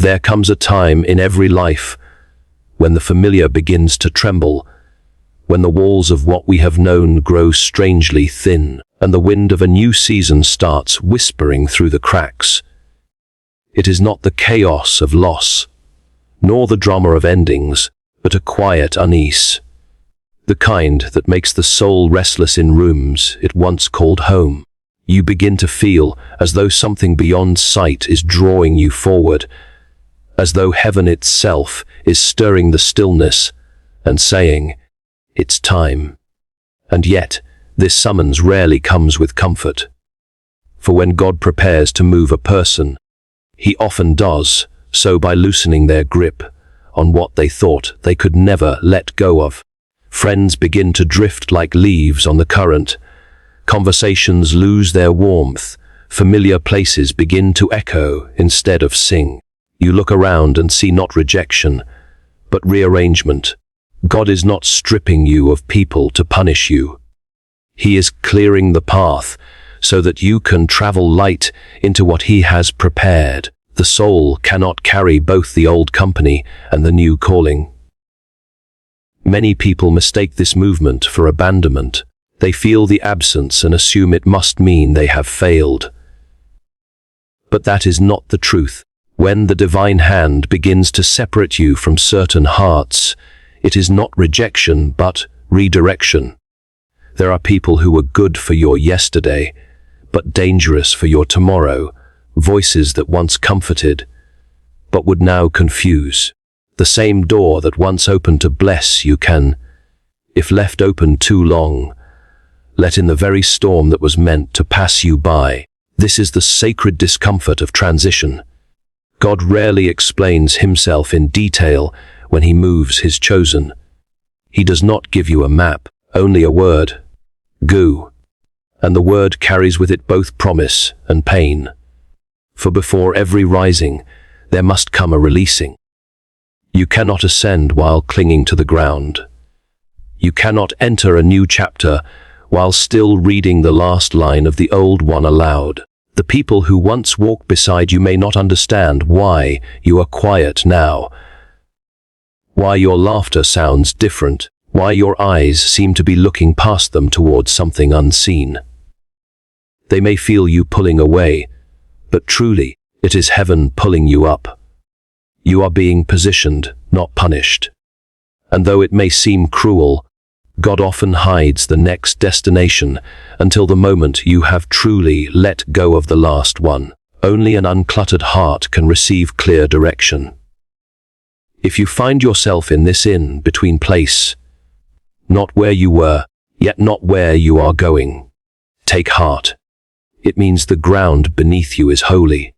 There comes a time in every life when the familiar begins to tremble, when the walls of what we have known grow strangely thin, and the wind of a new season starts whispering through the cracks. It is not the chaos of loss, nor the drama of endings, but a quiet unease, the kind that makes the soul restless in rooms it once called home. You begin to feel as though something beyond sight is drawing you forward, as though heaven itself is stirring the stillness and saying, "It's time." And yet, this summons rarely comes with comfort. For when God prepares to move a person, he often does so by loosening their grip on what they thought they could never let go of. Friends begin to drift like leaves on the current. Conversations lose their warmth. Familiar places begin to echo instead of sing. You look around and see not rejection, but rearrangement. God is not stripping you of people to punish you. He is clearing the path so that you can travel light into what he has prepared. The soul cannot carry both the old company and the new calling. Many people mistake this movement for abandonment. They feel the absence and assume it must mean they have failed. But that is not the truth. When the divine hand begins to separate you from certain hearts, it is not rejection, but redirection. There are people who were good for your yesterday, but dangerous for your tomorrow, voices that once comforted, but would now confuse. The same door that once opened to bless you can, if left open too long, let in the very storm that was meant to pass you by. This is the sacred discomfort of transition. God rarely explains himself in detail when he moves his chosen. He does not give you a map, only a word, go. And the word carries with it both promise and pain. For before every rising, there must come a releasing. You cannot ascend while clinging to the ground. You cannot enter a new chapter while still reading the last line of the old one aloud. The people who once walked beside you may not understand why you are quiet now, why your laughter sounds different, why your eyes seem to be looking past them towards something unseen. They may feel you pulling away, but truly, it is heaven pulling you up. You are being positioned, not punished. And though it may seem cruel, God often hides the next destination until the moment you have truly let go of the last one. Only an uncluttered heart can receive clear direction. If you find yourself in this in-between place, not where you were, yet not where you are going, take heart. It means the ground beneath you is holy.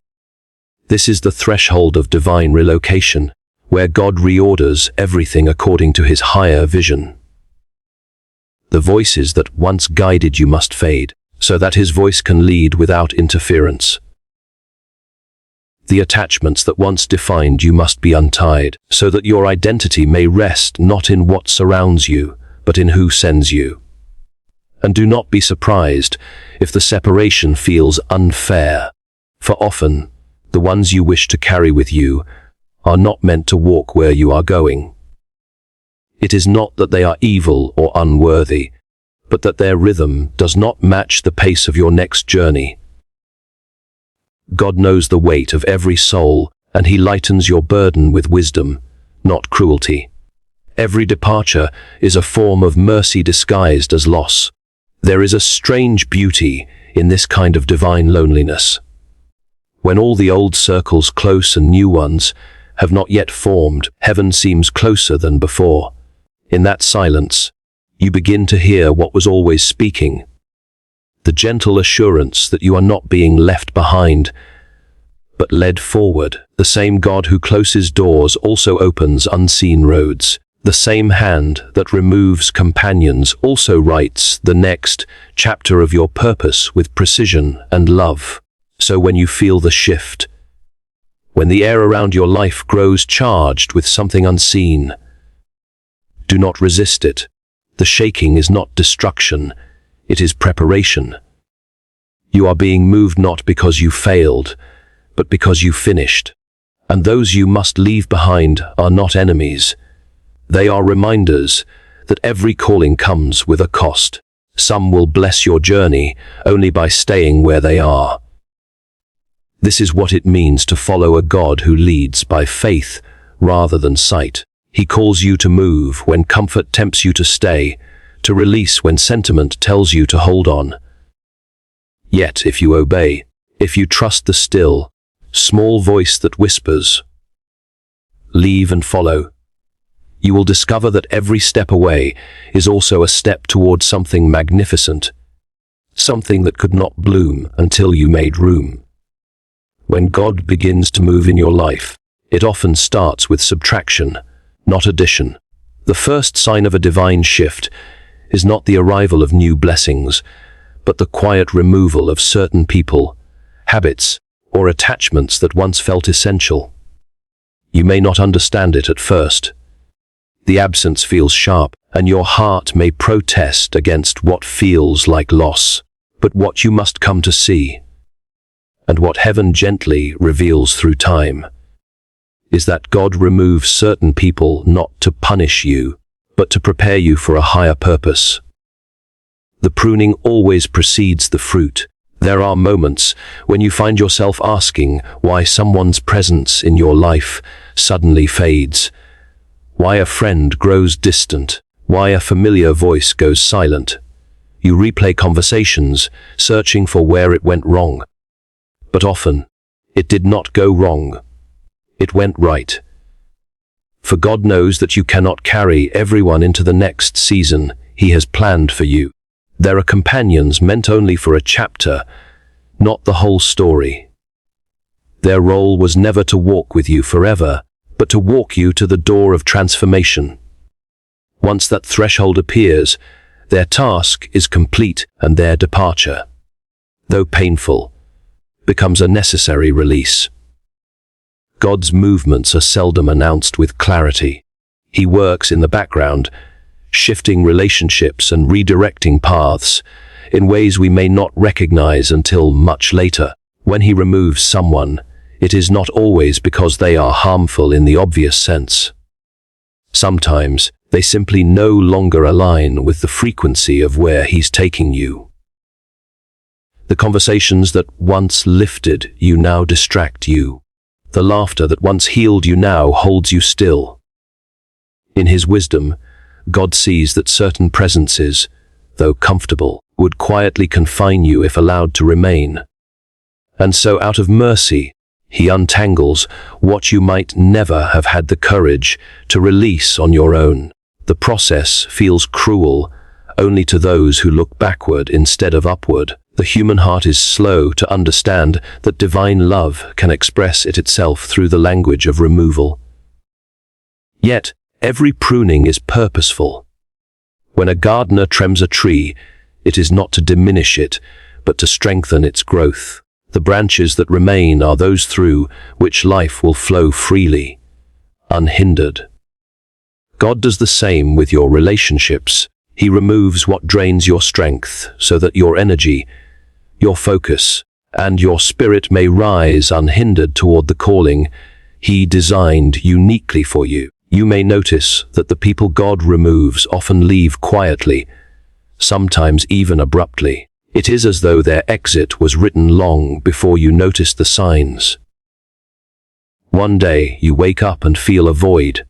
This is the threshold of divine relocation, where God reorders everything according to his higher vision. The voices that once guided you must fade, so that his voice can lead without interference. The attachments that once defined you must be untied, so that your identity may rest not in what surrounds you, but in who sends you. And do not be surprised if the separation feels unfair, for often, the ones you wish to carry with you are not meant to walk where you are going. It is not that they are evil or unworthy, but that their rhythm does not match the pace of your next journey. God knows the weight of every soul, and he lightens your burden with wisdom, not cruelty. Every departure is a form of mercy disguised as loss. There is a strange beauty in this kind of divine loneliness. When all the old circles close and new ones have not yet formed, heaven seems closer than before. In that silence, you begin to hear what was always speaking. The gentle assurance that you are not being left behind, but led forward. The same God who closes doors also opens unseen roads. The same hand that removes companions also writes the next chapter of your purpose with precision and love. So when you feel the shift, when the air around your life grows charged with something unseen, do not resist it. The shaking is not destruction, it is preparation. You are being moved not because you failed, but because you finished. And those you must leave behind are not enemies. They are reminders that every calling comes with a cost. Some will bless your journey only by staying where they are. This is what it means to follow a God who leads by faith rather than sight. He calls you to move when comfort tempts you to stay, to release when sentiment tells you to hold on. Yet if you obey, if you trust the still, small voice that whispers, leave and follow, you will discover that every step away is also a step toward something magnificent, something that could not bloom until you made room. When God begins to move in your life, it often starts with subtraction, not addition. The first sign of a divine shift is not the arrival of new blessings, but the quiet removal of certain people, habits, or attachments that once felt essential. You may not understand it at first. The absence feels sharp, and your heart may protest against what feels like loss. But what you must come to see, and what heaven gently reveals through time, is that God removes certain people not to punish you, but to prepare you for a higher purpose. The pruning always precedes the fruit. There are moments when you find yourself asking why someone's presence in your life suddenly fades, why a friend grows distant, why a familiar voice goes silent. You replay conversations, searching for where it went wrong. But often, it did not go wrong. It went right. For God knows that you cannot carry everyone into the next season He has planned for you. There are companions meant only for a chapter, not the whole story. Their role was never to walk with you forever, but to walk you to the door of transformation. Once that threshold appears, their task is complete and their departure, though painful, becomes a necessary release. God's movements are seldom announced with clarity. He works in the background, shifting relationships and redirecting paths in ways we may not recognize until much later. When He removes someone, it is not always because they are harmful in the obvious sense. Sometimes they simply no longer align with the frequency of where He's taking you. The conversations that once lifted you now distract you. The laughter that once healed you now holds you still. In His wisdom, God sees that certain presences, though comfortable, would quietly confine you if allowed to remain. And so out of mercy, He untangles what you might never have had the courage to release on your own. The process feels cruel only to those who look backward instead of upward. The human heart is slow to understand that divine love can express it itself through the language of removal. Yet, every pruning is purposeful. When a gardener trims a tree, it is not to diminish it, but to strengthen its growth. The branches that remain are those through which life will flow freely, unhindered. God does the same with your relationships. He removes what drains your strength so that your energy, your focus, and your spirit may rise unhindered toward the calling He designed uniquely for you. You may notice that the people God removes often leave quietly, sometimes even abruptly. It is as though their exit was written long before you noticed the signs. One day you wake up and feel a void,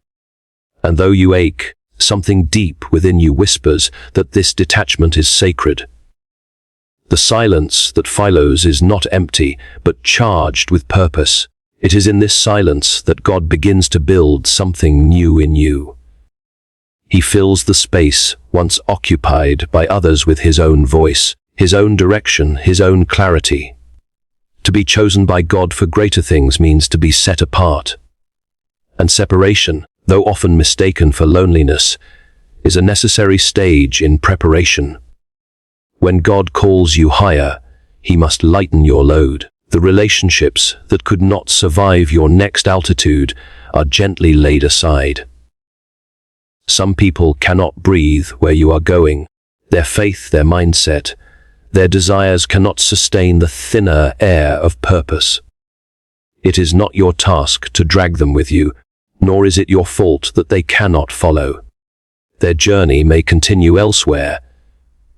and though you ache, something deep within you whispers that this detachment is sacred. The silence that follows is not empty, but charged with purpose. It is in this silence that God begins to build something new in you. He fills the space once occupied by others with His own voice, His own direction, His own clarity. To be chosen by God for greater things means to be set apart. And separation, though often mistaken for loneliness, is a necessary stage in preparation. When God calls you higher, He must lighten your load. The relationships that could not survive your next altitude are gently laid aside. Some people cannot breathe where you are going. Their faith, their mindset, their desires cannot sustain the thinner air of purpose. It is not your task to drag them with you, nor is it your fault that they cannot follow. Their journey may continue elsewhere,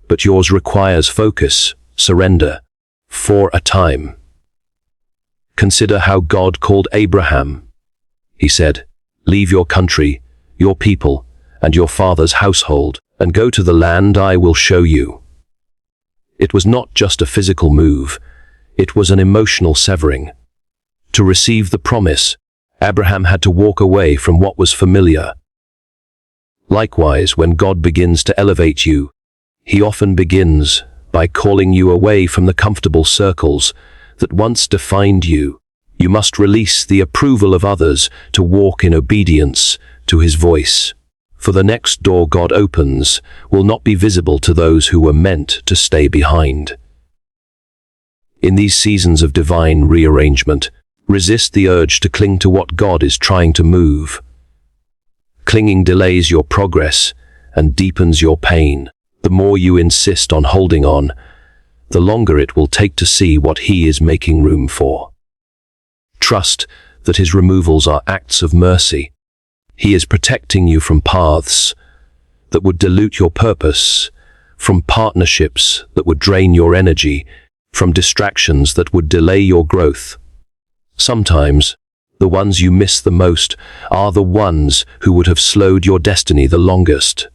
but yours requires focus, surrender, for a time. Consider how God called Abraham. He said, "Leave your country, your people, and your father's household, and go to the land I will show you." It was not just a physical move, it was an emotional severing. To receive the promise, Abraham had to walk away from what was familiar. Likewise, when God begins to elevate you, He often begins by calling you away from the comfortable circles that once defined you. You must release the approval of others to walk in obedience to His voice. For the next door God opens will not be visible to those who were meant to stay behind. In these seasons of divine rearrangement, resist the urge to cling to what God is trying to move. Clinging delays your progress and deepens your pain. The more you insist on holding on, the longer it will take to see what He is making room for. Trust that His removals are acts of mercy. He is protecting you from paths that would dilute your purpose, from partnerships that would drain your energy, from distractions that would delay your growth. Sometimes, the ones you miss the most are the ones who would have slowed your destiny the longest.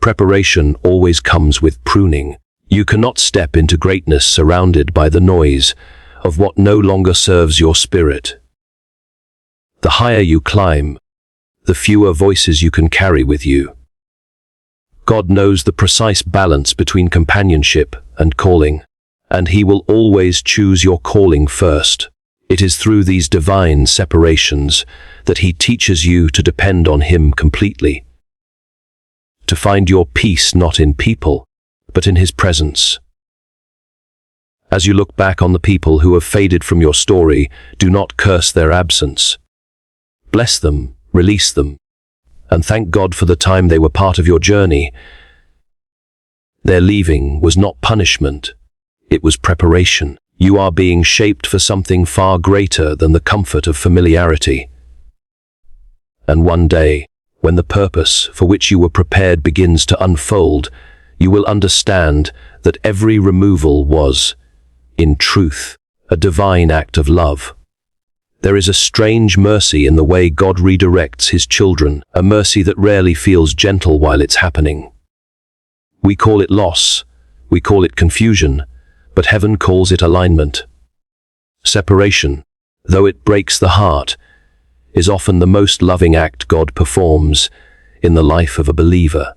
Preparation always comes with pruning. You cannot step into greatness surrounded by the noise of what no longer serves your spirit. The higher you climb, the fewer voices you can carry with you. God knows the precise balance between companionship and calling, and He will always choose your calling first. It is through these divine separations that He teaches you to depend on Him completely, to find your peace not in people, but in His presence. As you look back on the people who have faded from your story, do not curse their absence. Bless them, release them, and thank God for the time they were part of your journey. Their leaving was not punishment, it was preparation. You are being shaped for something far greater than the comfort of familiarity. And one day, when the purpose for which you were prepared begins to unfold, you will understand that every removal was, in truth, a divine act of love. There is a strange mercy in the way God redirects His children, a mercy that rarely feels gentle while it's happening. We call it loss, we call it confusion, but heaven calls it alignment. Separation, though it breaks the heart, is often the most loving act God performs in the life of a believer.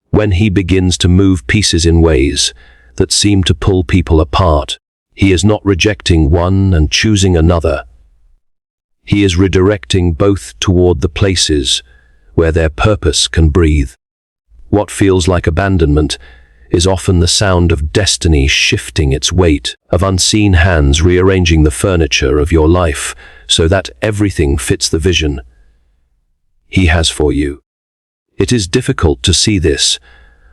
When He begins to move pieces in ways that seem to pull people apart, He is not rejecting one and choosing another. He is redirecting both toward the places where their purpose can breathe. What feels like abandonment is often the sound of destiny shifting its weight, of unseen hands rearranging the furniture of your life so that everything fits the vision He has for you. It is difficult to see this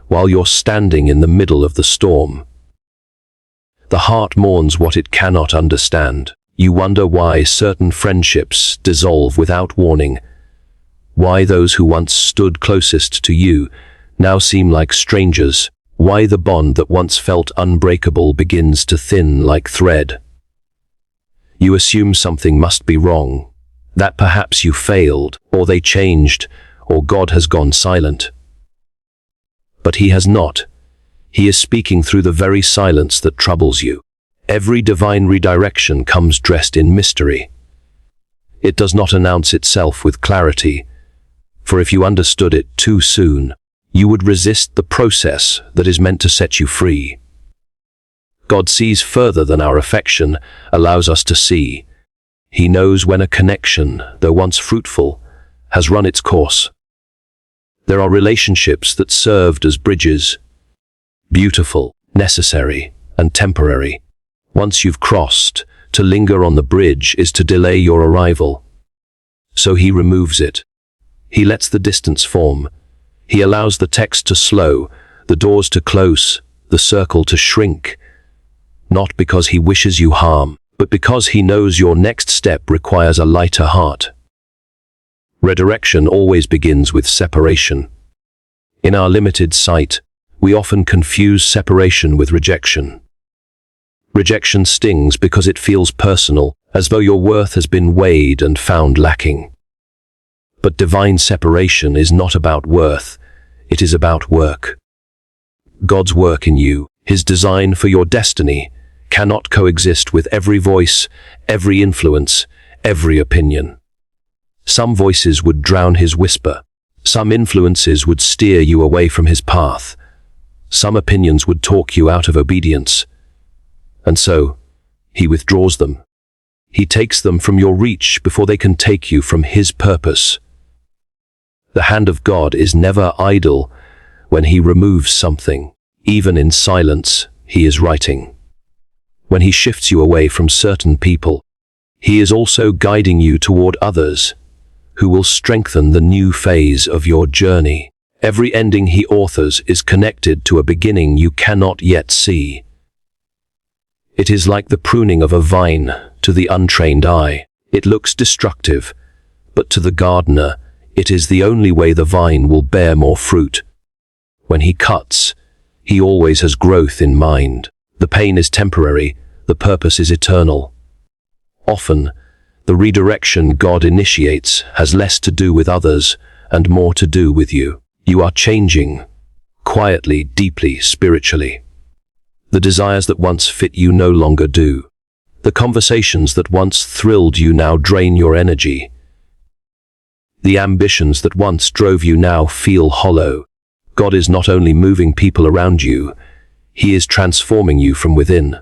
while you're standing in the middle of the storm. The heart mourns what it cannot understand. You wonder why certain friendships dissolve without warning, why those who once stood closest to you now seem like strangers, why the bond that once felt unbreakable begins to thin like thread. You assume something must be wrong, that perhaps you failed, or they changed, or God has gone silent. But He has not. He is speaking through the very silence that troubles you. Every divine redirection comes dressed in mystery. It does not announce itself with clarity, for if you understood it too soon, you would resist the process that is meant to set you free. God sees further than our affection allows us to see. He knows when a connection, though once fruitful, has run its course. There are relationships that served as bridges, beautiful, necessary, and temporary. Once you've crossed, to linger on the bridge is to delay your arrival. So He removes it. He lets the distance form. He allows the text to slow, the doors to close, the circle to shrink, not because He wishes you harm, but because he knows your next step requires a lighter heart. Redirection always begins with separation. In our limited sight, we often confuse separation with rejection. Rejection stings because it feels personal, as though your worth has been weighed and found lacking. But divine separation is not about worth, it is about work. God's work in you, his design for your destiny, cannot coexist with every voice, every influence, every opinion. Some voices would drown his whisper. Some influences would steer you away from his path. Some opinions would talk you out of obedience. And so, he withdraws them. He takes them from your reach before they can take you from his purpose. The hand of God is never idle when he removes something. Even in silence, he is writing. When he shifts you away from certain people, he is also guiding you toward others who will strengthen the new phase of your journey. Every ending he authors is connected to a beginning you cannot yet see. It is like the pruning of a vine to the untrained eye. It looks destructive, but to the gardener, it is the only way the vine will bear more fruit. When he cuts, he always has growth in mind. The pain is temporary, the purpose is eternal. Often, the redirection God initiates has less to do with others and more to do with you. You are changing, quietly, deeply, spiritually. The desires that once fit you no longer do. The conversations that once thrilled you now drain your energy. The ambitions that once drove you now feel hollow. God is not only moving people around you, he is transforming you from within.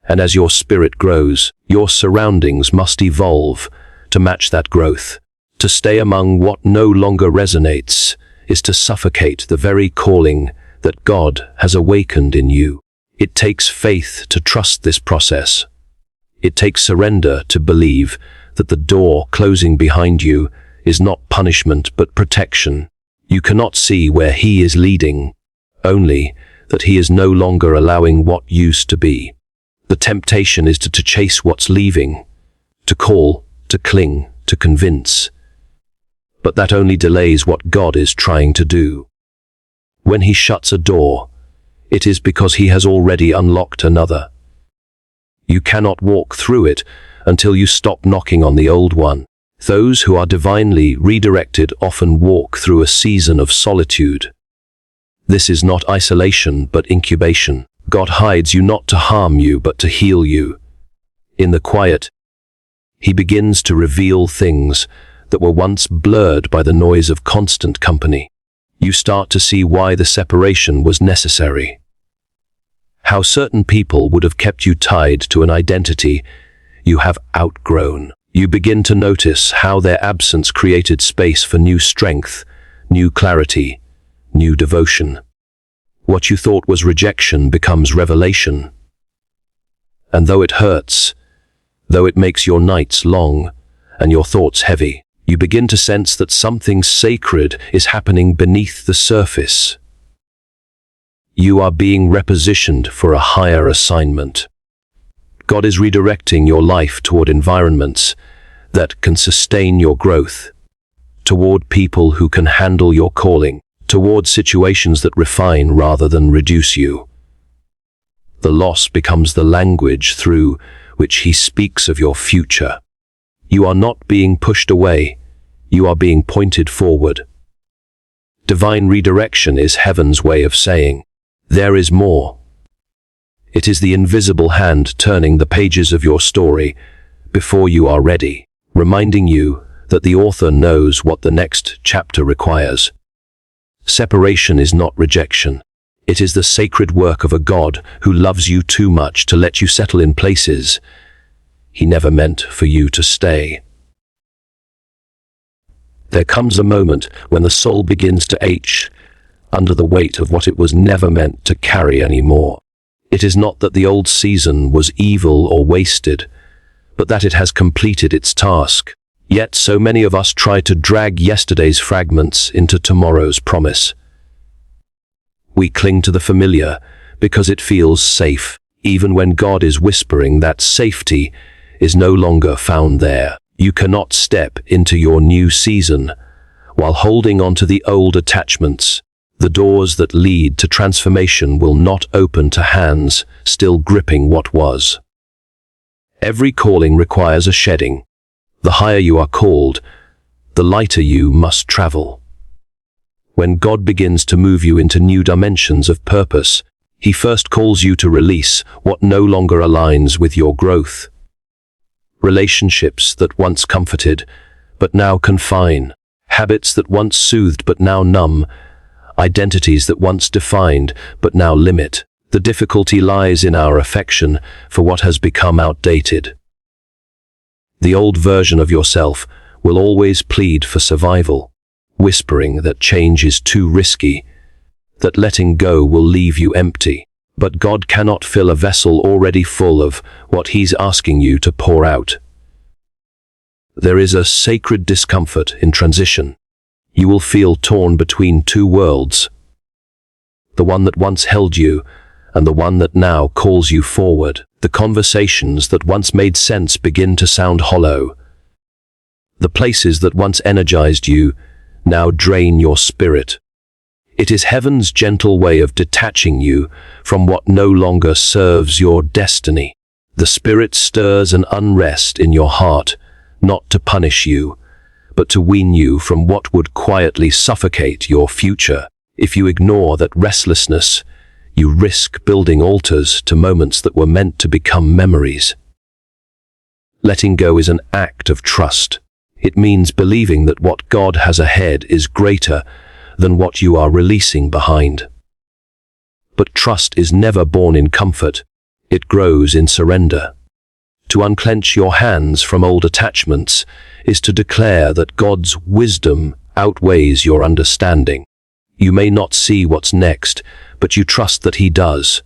And as your spirit grows, your surroundings must evolve to match that growth. To stay among what no longer resonates is to suffocate the very calling that God has awakened in you. It takes faith to trust this process. It takes surrender to believe that the door closing behind you is not punishment but protection. You cannot see where he is leading, only that he is no longer allowing what used to be. The temptation is to chase what's leaving, to call, to cling, to convince. But that only delays what God is trying to do. When he shuts a door, it is because he has already unlocked another. You cannot walk through it until you stop knocking on the old one. Those who are divinely redirected often walk through a season of solitude. This is not isolation, but incubation. God hides you not to harm you, but to heal you. In the quiet, he begins to reveal things that were once blurred by the noise of constant company. You start to see why the separation was necessary. How certain people would have kept you tied to an identity you have outgrown. You begin to notice how their absence created space for new strength, new clarity, new devotion. What you thought was rejection becomes revelation. And though it hurts, though it makes your nights long and your thoughts heavy, you begin to sense that something sacred is happening beneath the surface. You are being repositioned for a higher assignment. God is redirecting your life toward environments that can sustain your growth, toward people who can handle your calling, toward situations that refine rather than reduce you. The loss becomes the language through which he speaks of your future. You are not being pushed away, you are being pointed forward. Divine redirection is heaven's way of saying, there is more. It is the invisible hand turning the pages of your story before you are ready, reminding you that the author knows what the next chapter requires. Separation is not rejection. It is the sacred work of a God who loves you too much to let you settle in places he never meant for you to stay. There comes a moment when the soul begins to ache under the weight of what it was never meant to carry anymore. It is not that the old season was evil or wasted, but that it has completed its task. Yet so many of us try to drag yesterday's fragments into tomorrow's promise. We cling to the familiar because it feels safe, even when God is whispering that safety is no longer found there. You cannot step into your new season while holding on to the old attachments. The doors that lead to transformation will not open to hands still gripping what was. Every calling requires a shedding. The higher you are called, the lighter you must travel. When God begins to move you into new dimensions of purpose, He first calls you to release what no longer aligns with your growth. Relationships that once comforted, but now confine. Habits that once soothed, but now numb. Identities that once defined, but now limit. The difficulty lies in our affection for what has become outdated. The old version of yourself will always plead for survival, whispering that change is too risky, that letting go will leave you empty. But God cannot fill a vessel already full of what He's asking you to pour out. There is a sacred discomfort in transition. You will feel torn between two worlds, the one that once held you and the one that now calls you forward. The conversations that once made sense begin to sound hollow. The places that once energized you now drain your spirit. It is heaven's gentle way of detaching you from what no longer serves your destiny. The Spirit stirs an unrest in your heart, not to punish you, but to wean you from what would quietly suffocate your future. If you ignore that restlessness, you risk building altars to moments that were meant to become memories. Letting go is an act of trust. It means believing that what God has ahead is greater than what you are releasing behind. But trust is never born in comfort. It grows in surrender. To unclench your hands from old attachments is to declare that God's wisdom outweighs your understanding. You may not see what's next, but you trust that He does.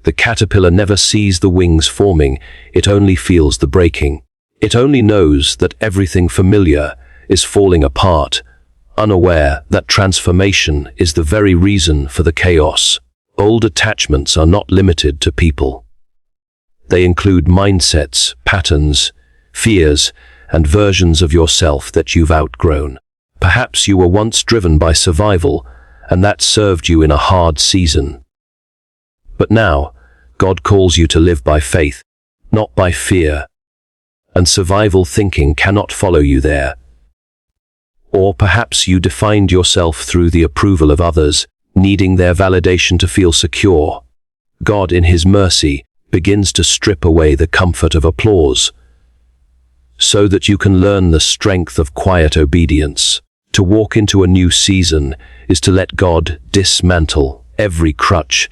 The caterpillar never sees the wings forming, it only feels the breaking. It only knows that everything familiar is falling apart, unaware that transformation is the very reason for the chaos. Old attachments are not limited to people. They include mindsets, patterns, fears, and versions of yourself that you've outgrown. Perhaps you were once driven by survival, and that served you in a hard season. But now, God calls you to live by faith, not by fear, and survival thinking cannot follow you there. Or perhaps you defined yourself through the approval of others, needing their validation to feel secure. God, in His mercy, begins to strip away the comfort of applause, so that you can learn the strength of quiet obedience. To walk into a new season is to let God dismantle every crutch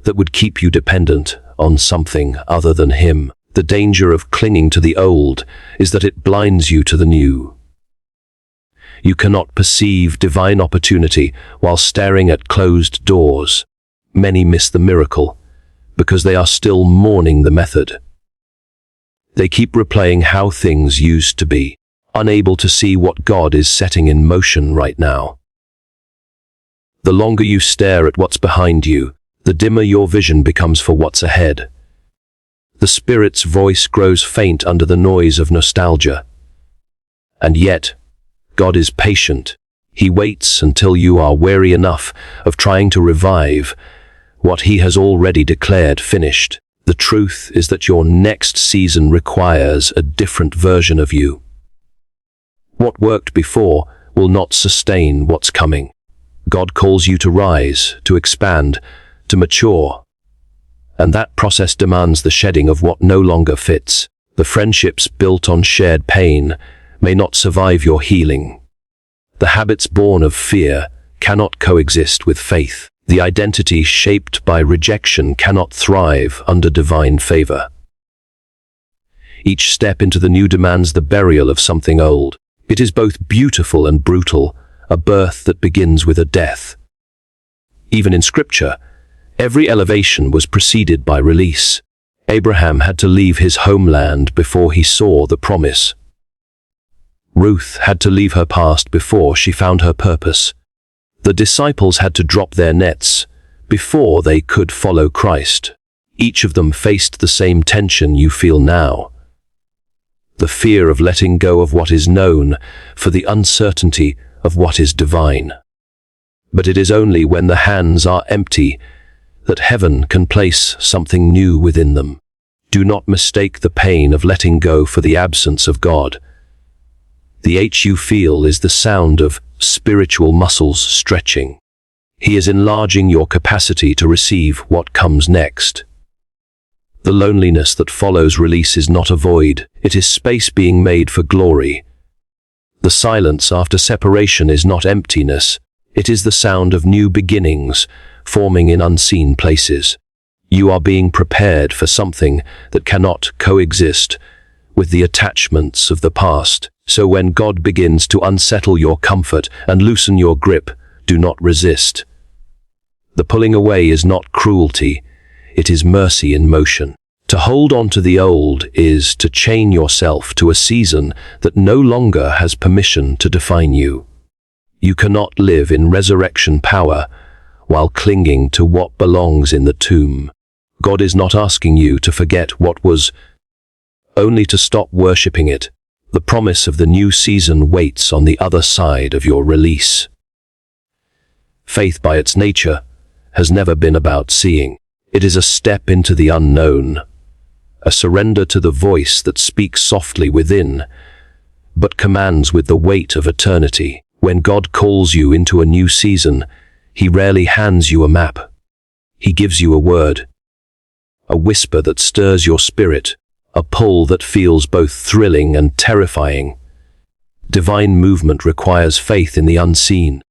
that would keep you dependent on something other than Him. The danger of clinging to the old is that it blinds you to the new. You cannot perceive divine opportunity while staring at closed doors. Many miss the miracle because they are still mourning the method. They keep replaying how things used to be, unable to see what God is setting in motion right now. The longer you stare at what's behind you, the dimmer your vision becomes for what's ahead. The Spirit's voice grows faint under the noise of nostalgia. And yet, God is patient. He waits until you are weary enough of trying to revive what He has already declared finished. The truth is that your next season requires a different version of you. What worked before will not sustain what's coming. God calls you to rise, to expand, to mature. And that process demands the shedding of what no longer fits. The friendships built on shared pain may not survive your healing. The habits born of fear cannot coexist with faith. The identity shaped by rejection cannot thrive under divine favor. Each step into the new demands the burial of something old. It is both beautiful and brutal, a birth that begins with a death. Even in Scripture, every elevation was preceded by release. Abraham had to leave his homeland before he saw the promise. Ruth had to leave her past before she found her purpose. The disciples had to drop their nets before they could follow Christ. Each of them faced the same tension you feel now. The fear of letting go of what is known for the uncertainty of what is divine. But it is only when the hands are empty that heaven can place something new within them. Do not mistake the pain of letting go for the absence of God. The ache you feel is the sound of spiritual muscles stretching. He is enlarging your capacity to receive what comes next. The loneliness that follows release is not a void, it is space being made for glory. The silence after separation is not emptiness, it is the sound of new beginnings forming in unseen places. You are being prepared for something that cannot coexist with the attachments of the past. So when God begins to unsettle your comfort and loosen your grip, do not resist. The pulling away is not cruelty, it is mercy in motion. To hold on to the old is to chain yourself to a season that no longer has permission to define you. You cannot live in resurrection power while clinging to what belongs in the tomb. God is not asking you to forget what was, only to stop worshipping it. The promise of the new season waits on the other side of your release. Faith by its nature has never been about seeing. It is a step into the unknown, a surrender to the voice that speaks softly within, but commands with the weight of eternity. When God calls you into a new season, He rarely hands you a map. He gives you a word, a whisper that stirs your spirit, a pull that feels both thrilling and terrifying. Divine movement requires faith in the unseen.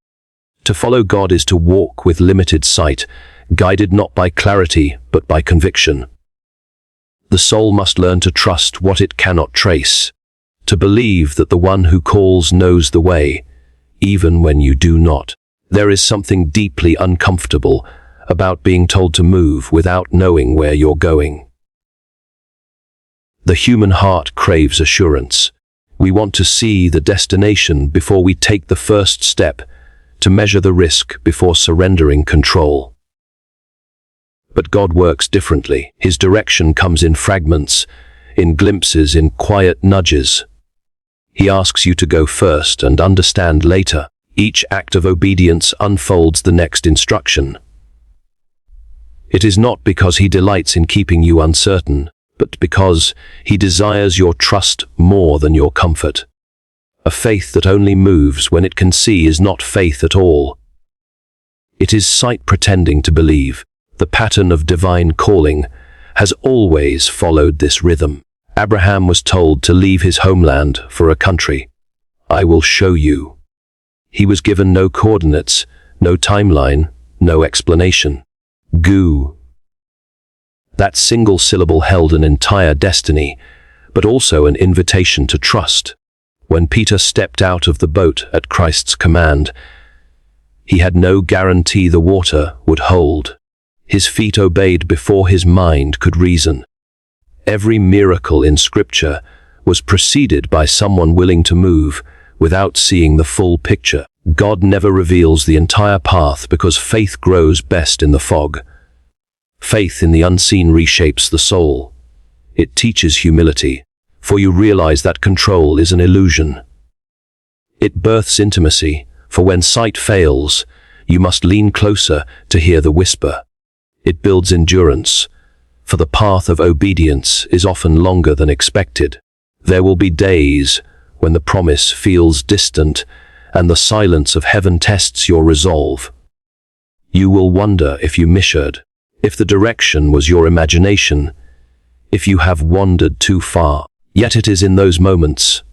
To follow God is to walk with limited sight, guided not by clarity but by conviction. The soul must learn to trust what it cannot trace, to believe that the one who calls knows the way, even when you do not. There is something deeply uncomfortable about being told to move without knowing where you're going. The human heart craves assurance. We want to see the destination before we take the first step, to measure the risk before surrendering control. But God works differently. His direction comes in fragments, in glimpses, in quiet nudges. He asks you to go first and understand later. Each act of obedience unfolds the next instruction. It is not because He delights in keeping you uncertain, but because He desires your trust more than your comfort. A faith that only moves when it can see is not faith at all. It is sight pretending to believe. The pattern of divine calling has always followed this rhythm. Abraham was told to leave his homeland for a country. I will show you. He was given no coordinates, no timeline, no explanation. Go. That single syllable held an entire destiny, but also an invitation to trust. When Peter stepped out of the boat at Christ's command, he had no guarantee the water would hold. His feet obeyed before his mind could reason. Every miracle in Scripture was preceded by someone willing to move without seeing the full picture. God never reveals the entire path because faith grows best in the fog. Faith in the unseen reshapes the soul. It teaches humility, for you realize that control is an illusion. It births intimacy, for when sight fails, you must lean closer to hear the whisper. It builds endurance, for the path of obedience is often longer than expected. There will be days when the promise feels distant and the silence of heaven tests your resolve. You will wonder if you misheard, if the direction was your imagination, if you have wandered too far. Yet it is in those moments,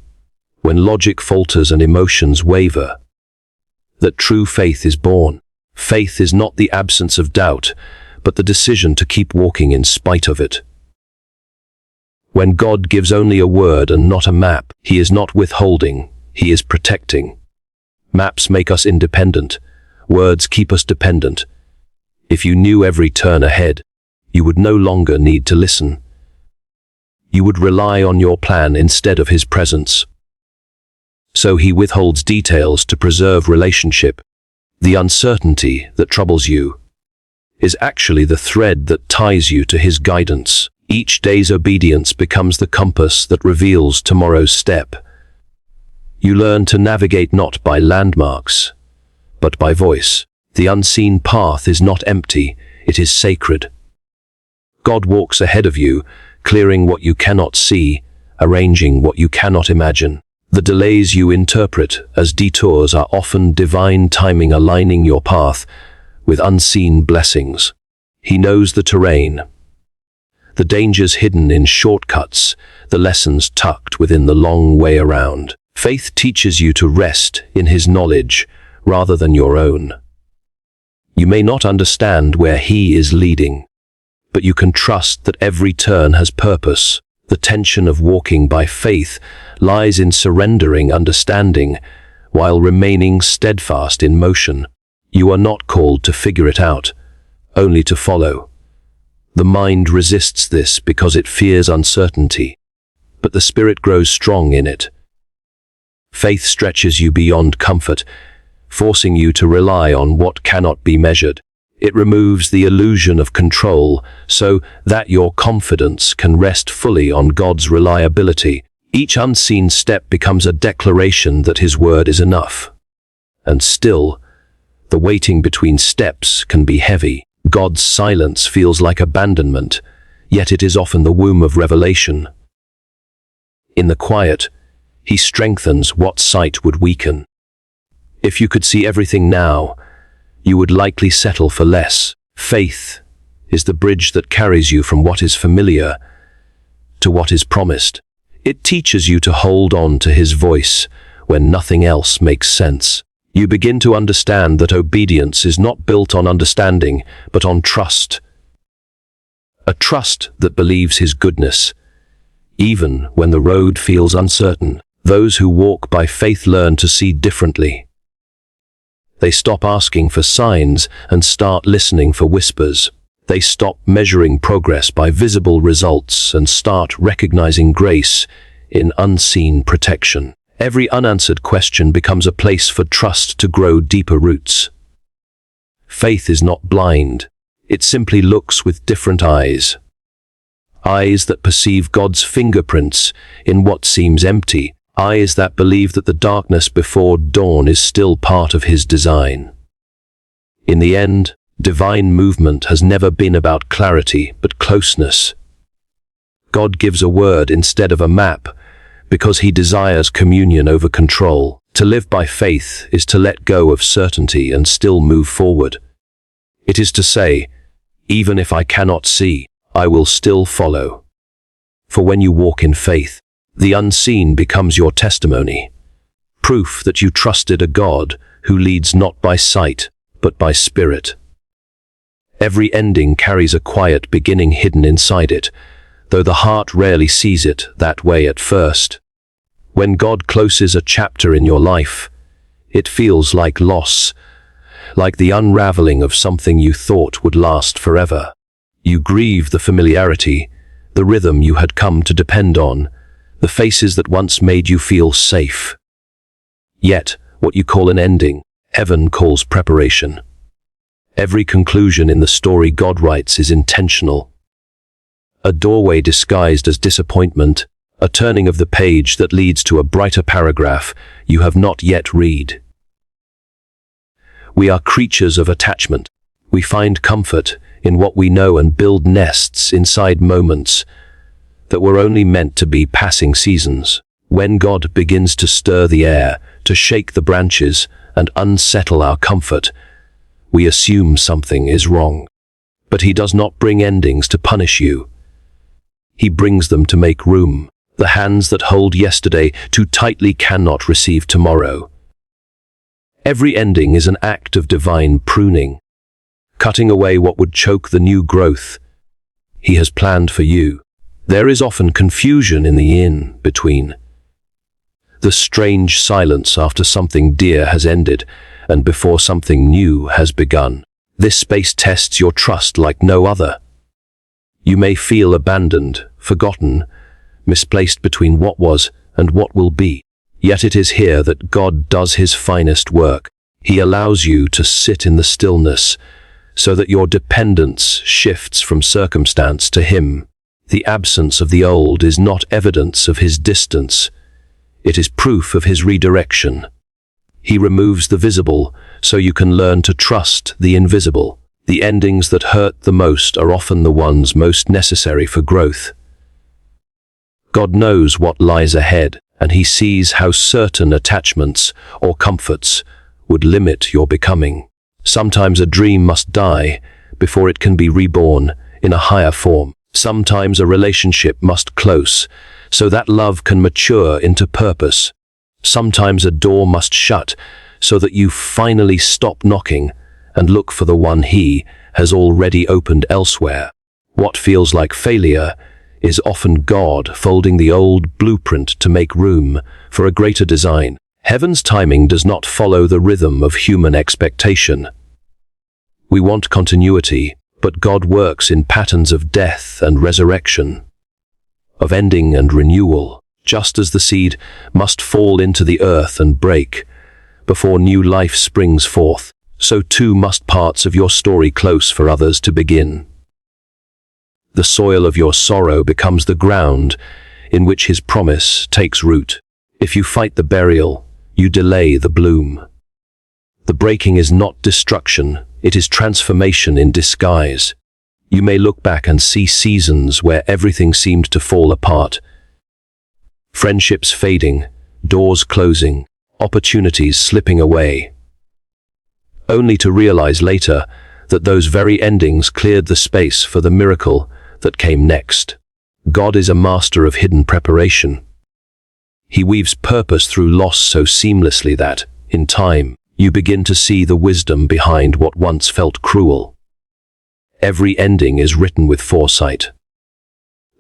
when logic falters and emotions waver, that true faith is born. Faith is not the absence of doubt, but the decision to keep walking in spite of it. When God gives only a word and not a map, He is not withholding, He is protecting. Maps make us independent, words keep us dependent. If you knew every turn ahead, you would no longer need to listen. You would rely on your plan instead of His presence. So He withholds details to preserve relationship. The uncertainty that troubles you is actually the thread that ties you to his guidance. Each day's obedience becomes the compass that reveals tomorrow's step. You learn to navigate not by landmarks, but by voice. The unseen path is not empty, it is sacred. God walks ahead of you, clearing what you cannot see, arranging what you cannot imagine. The delays you interpret as detours are often divine timing, aligning your path with unseen blessings. He knows the terrain, the dangers hidden in shortcuts, the lessons tucked within the long way around. Faith teaches you to rest in his knowledge rather than your own. You may not understand where he is leading, but you can trust that every turn has purpose. The tension of walking by faith lies in surrendering understanding while remaining steadfast in motion. You are not called to figure it out, only to follow. The mind resists this because it fears uncertainty, but the spirit grows strong in it. Faith stretches you beyond comfort, forcing you to rely on what cannot be measured. It removes the illusion of control so that your confidence can rest fully on God's reliability. Each unseen step becomes a declaration that his word is enough. And still, the waiting between steps can be heavy. God's silence feels like abandonment, yet it is often the womb of revelation. In the quiet, he strengthens what sight would weaken. If you could see everything now, you would likely settle for less. Faith is the bridge that carries you from what is familiar to what is promised. It teaches you to hold on to his voice when nothing else makes sense. You begin to understand that obedience is not built on understanding, but on trust. A trust that believes his goodness, even when the road feels uncertain. Those who walk by faith learn to see differently. They stop asking for signs and start listening for whispers. They stop measuring progress by visible results and start recognizing grace in unseen protection. Every unanswered question becomes a place for trust to grow deeper roots. Faith is not blind. It simply looks with different eyes. Eyes that perceive God's fingerprints in what seems empty. Eyes that believe that the darkness before dawn is still part of his design. In the end, divine movement has never been about clarity, but closeness. God gives a word instead of a map, because he desires communion over control. To live by faith is to let go of certainty and still move forward. It is to say, even if I cannot see, I will still follow. For when you walk in faith, the unseen becomes your testimony, proof that you trusted a God who leads not by sight, but by spirit. Every ending carries a quiet beginning hidden inside it, though the heart rarely sees it that way at first. When God closes a chapter in your life, it feels like loss, like the unraveling of something you thought would last forever. You grieve the familiarity, the rhythm you had come to depend on, the faces that once made you feel safe. Yet, what you call an ending, heaven calls preparation. Every conclusion in the story God writes is intentional. A doorway disguised as disappointment, a turning of the page that leads to a brighter paragraph you have not yet read. We are creatures of attachment. We find comfort in what we know and build nests inside moments that were only meant to be passing seasons. When God begins to stir the air, to shake the branches and unsettle our comfort, we assume something is wrong. But he does not bring endings to punish you. He brings them to make room. The hands that hold yesterday too tightly cannot receive tomorrow. Every ending is an act of divine pruning, cutting away what would choke the new growth he has planned for you. There is often confusion in the in-between. The strange silence after something dear has ended and before something new has begun. This space tests your trust like no other. You may feel abandoned, forgotten, misplaced between what was and what will be. Yet it is here that God does his finest work. He allows you to sit in the stillness, so that your dependence shifts from circumstance to Him. The absence of the old is not evidence of His distance. It is proof of His redirection. He removes the visible so you can learn to trust the invisible. The endings that hurt the most are often the ones most necessary for growth. God knows what lies ahead, and He sees how certain attachments or comforts would limit your becoming. Sometimes a dream must die before it can be reborn in a higher form. Sometimes a relationship must close so that love can mature into purpose. Sometimes a door must shut so that you finally stop knocking and look for the one He has already opened elsewhere. What feels like failure is often God folding the old blueprint to make room for a greater design. Heaven's timing does not follow the rhythm of human expectation. We want continuity, but God works in patterns of death and resurrection, of ending and renewal. Just as the seed must fall into the earth and break before new life springs forth, so too must parts of your story close for others to begin. The soil of your sorrow becomes the ground in which His promise takes root. If you fight the burial, you delay the bloom. The breaking is not destruction, it is transformation in disguise. You may look back and see seasons where everything seemed to fall apart. Friendships fading, doors closing, opportunities slipping away. Only to realize later that those very endings cleared the space for the miracle that came next. God is a master of hidden preparation. He weaves purpose through loss so seamlessly that, in time, you begin to see the wisdom behind what once felt cruel. Every ending is written with foresight.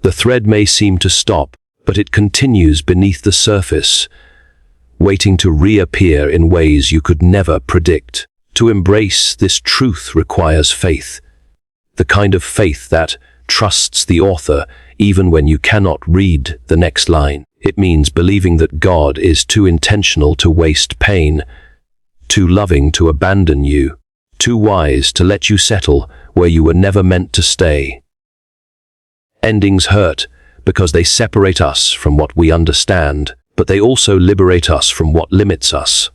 The thread may seem to stop, but it continues beneath the surface, waiting to reappear in ways you could never predict. To embrace this truth requires faith, the kind of faith that trusts the author even when you cannot read the next line. It means believing that God is too intentional to waste pain, too loving to abandon you, too wise to let you settle where you were never meant to stay. Endings hurt because they separate us from what we understand, but they also liberate us from what limits us.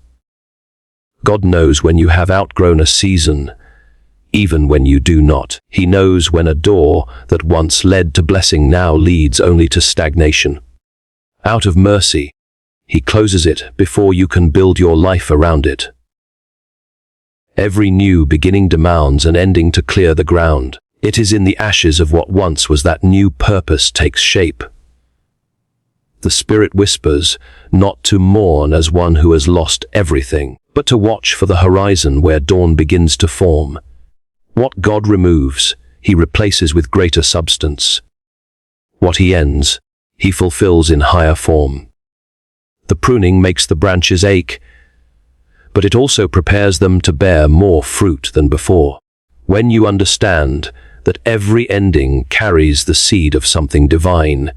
God knows when you have outgrown a season, even when you do not. He knows when a door that once led to blessing now leads only to stagnation. Out of mercy, He closes it before you can build your life around it. Every new beginning demands an ending to clear the ground. It is in the ashes of what once was that new purpose takes shape. The Spirit whispers, not to mourn as one who has lost everything, but to watch for the horizon where dawn begins to form. What God removes, He replaces with greater substance. What He ends, He fulfills in higher form. The pruning makes the branches ache, but it also prepares them to bear more fruit than before. When you understand that every ending carries the seed of something divine,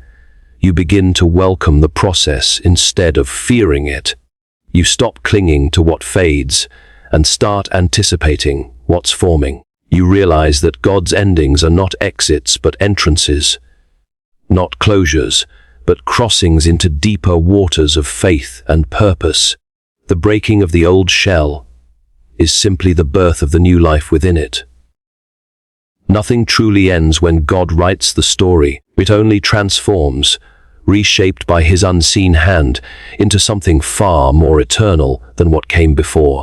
you begin to welcome the process instead of fearing it. You stop clinging to what fades and start anticipating what's forming. You realize that God's endings are not exits but entrances, not closures, but crossings into deeper waters of faith and purpose. The breaking of the old shell is simply the birth of the new life within it. Nothing truly ends when God writes the story. It only transforms, reshaped by His unseen hand, into something far more eternal than what came before.